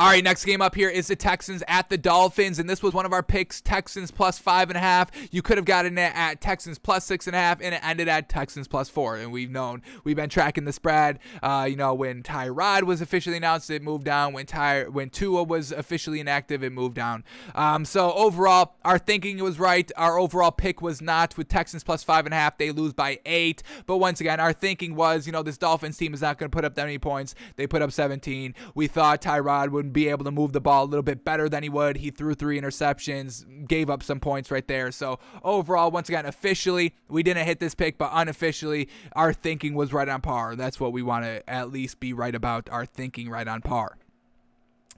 All right, next game up here is the Texans at the Dolphins, and this was one of our picks, Texans plus 5.5. You could have gotten it at Texans plus 6.5, and it ended at Texans plus 4. And we've been tracking the spread. When Tyrod was officially announced, it moved down. When Tua was officially inactive, it moved down. So overall, our thinking was right. Our overall pick was not. With Texans plus 5.5, they lose by 8. But once again, our thinking was, this Dolphins team is not going to put up that many points. They put up 17. We thought Tyrod would be able to move the ball a little bit better than he would. He threw 3 interceptions, gave up some points right there. So overall, once again, officially, we didn't hit this pick, but unofficially, our thinking was right on par. That's what we want to at least be right about, our thinking right on par.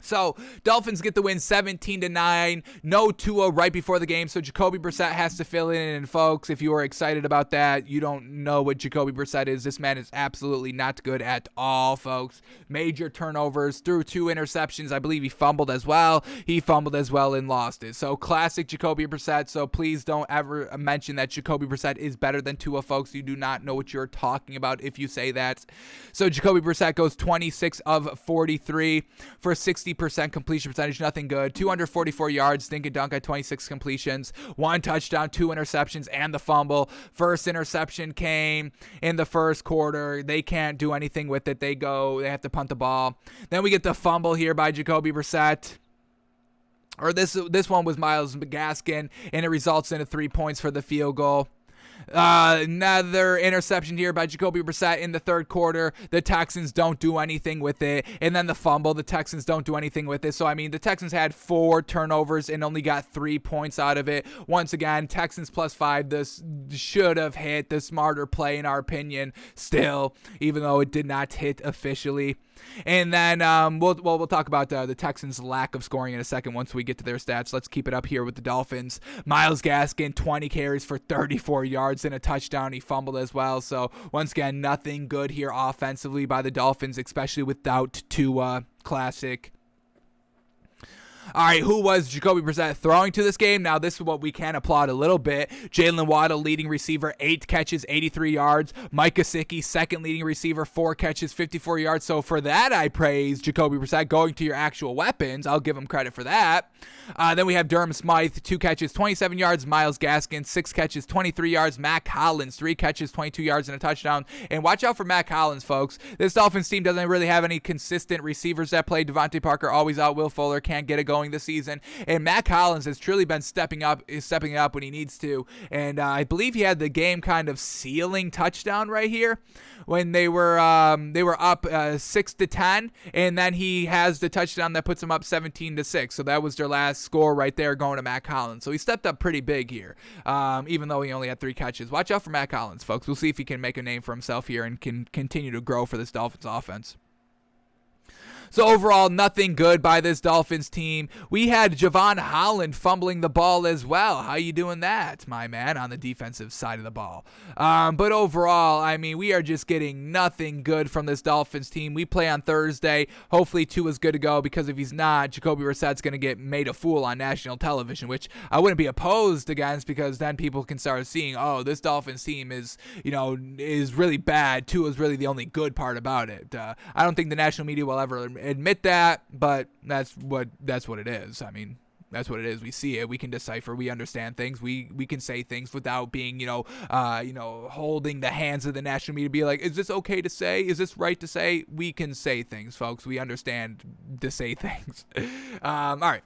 So, Dolphins get the win 17-9. No Tua right before the game, so Jacoby Brissett has to fill in. And folks, if you are excited about that, you don't know what Jacoby Brissett is. This man is absolutely not good at all, folks. Major turnovers, threw 2 interceptions. I believe he fumbled as well. And lost it. So, classic Jacoby Brissett. So, please don't ever mention that Jacoby Brissett is better than Tua, folks. You do not know what you're talking about if you say that. So, Jacoby Brissett goes 26 of 43 for 60% completion percentage, nothing good. 244 yards, dink and dunk at 26 completions, 1 touchdown, 2 interceptions, and the fumble. First interception came in the first quarter. They can't do anything with it. They have to punt the ball. Then we get the fumble here by Jacoby Brissett. Or this one was Myles Gaskin, and it results in 3 points for the field goal. Another interception here by Jacoby Brissett in the third quarter. The Texans don't do anything with it. And then the fumble, the Texans don't do anything with it. So, the Texans had 4 turnovers and only got 3 points out of it. Once again, Texans plus 5. This should have hit, the smarter play in our opinion still, even though it did not hit officially. And then we'll talk about the Texans' lack of scoring in a second once we get to their stats. Let's keep it up here with the Dolphins. Myles Gaskin, 20 carries for 34 yards and a touchdown. He fumbled as well. So once again, nothing good here offensively by the Dolphins, especially without Tua. Classic. All right, who was Jacoby Brissett throwing to this game? Now, this is what we can applaud a little bit. Jalen Waddle, leading receiver, 8 catches, 83 yards. Mike Gesicki, second leading receiver, 4 catches, 54 yards. So for that, I praise Jacoby Brissett going to your actual weapons. I'll give him credit for that. Then we have Durham Smythe, 2 catches, 27 yards. Myles Gaskin, 6 catches, 23 yards. Mac Hollins, 3 catches, 22 yards, and a touchdown. And watch out for Mac Hollins, folks. This Dolphins team doesn't really have any consistent receivers that play. Devontae Parker always out. Will Fuller can't get it going this season. And Mac Hollins has truly been stepping up when he needs to. And I believe he had the game kind of sealing touchdown right here when they were up 6-10, and then he has the touchdown that puts them up 17-6. So that was their last score right there, going to Mac Hollins. So he stepped up pretty big here, even though he only had 3 catches. Watch out for Mac Hollins, folks. We'll see if he can make a name for himself here and can continue to grow for this Dolphins offense. So overall, nothing good by this Dolphins team. We had Javon Holland fumbling the ball as well. How you doing that, my man, on the defensive side of the ball? But overall, we are just getting nothing good from this Dolphins team. We play on Thursday. Hopefully, Tua's good to go, because if he's not, Jacoby Brissett's going to get made a fool on national television, which I wouldn't be opposed against, because then people can start seeing, oh, this Dolphins team is really bad. Tua's really the only good part about it. I don't think the national media will ever admit that, but that's what it is. That's what it is. We see it. We can decipher. We understand things. We can say things without being, holding the hands of the national media. Be like, is this okay to say? Is this right to say? We can say things, folks. We understand to say things. All right.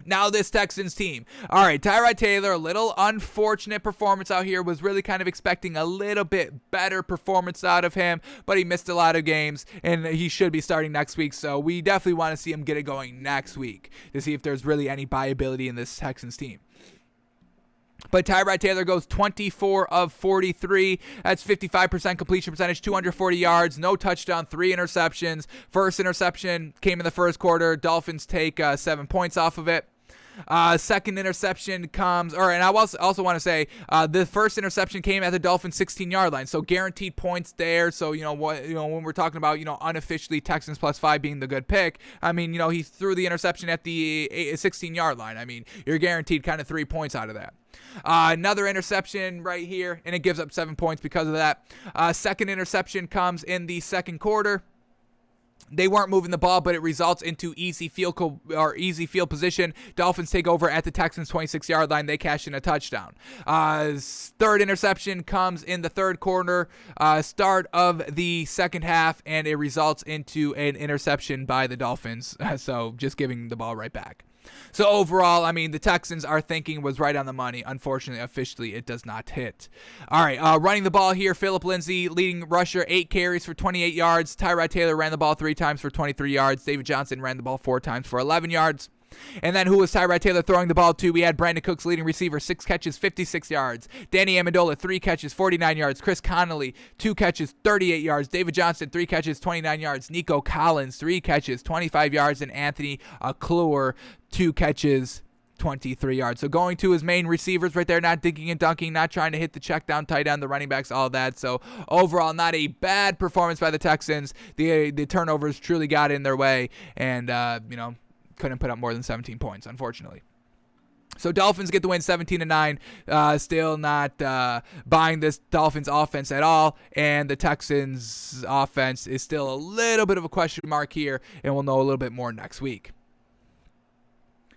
Now this Texans team. All right, Tyra Taylor, a little unfortunate performance out here. Was really kind of expecting a little bit better performance out of him, but he missed a lot of games, and he should be starting next week. So we definitely want to see him get it going next week to see if there's really any viability in this Texans team. But Tyrod Taylor goes 24 of 43. That's 55% completion percentage, 240 yards, no touchdown, 3 interceptions. First interception came in the first quarter. Dolphins take 7 points off of it. Second interception comes, and I also want to say the first interception came at the Dolphins 16-yard line, so guaranteed points there. So when we're talking about unofficially Texans plus 5 being the good pick, he threw the interception at the 16-yard line. You're guaranteed kind of 3 points out of that. Another interception right here, and it gives up 7 points because of that. Second interception comes in the second quarter. They weren't moving the ball, but it results into easy field position. Dolphins take over at the Texans' 26-yard line. They cash in a touchdown. Third interception comes in the third quarter, start of the second half, and it results into an interception by the Dolphins. So just giving the ball right back. So overall, I mean, the Texans, our thinking was right on the money. Unfortunately, officially, it does not hit. All right, running the ball here, Phillip Lindsay, leading rusher, 8 carries for 28 yards. Tyrod Taylor ran the ball 3 times for 23 yards. David Johnson ran the ball 4 times for 11 yards. And then who was Tyra Taylor throwing the ball to? We had Brandon Cooks, leading receiver, 6 catches, 56 yards. Danny Amendola, 3 catches, 49 yards. Chris Connolly, 2 catches, 38 yards. David Johnson, 3 catches, 29 yards. Nico Collins, 3 catches, 25 yards. And Anthony Kluwer, 2 catches, 23 yards. So going to his main receivers right there, not dinking and dunking, not trying to hit the check down, tight end, the running backs, all that. So overall, not a bad performance by the Texans. The turnovers truly got in their way, and couldn't put up more than 17 points, unfortunately. So Dolphins get the win 17-9. Still not buying this Dolphins offense at all. And the Texans offense is still a little bit of a question mark here, and we'll know a little bit more next week.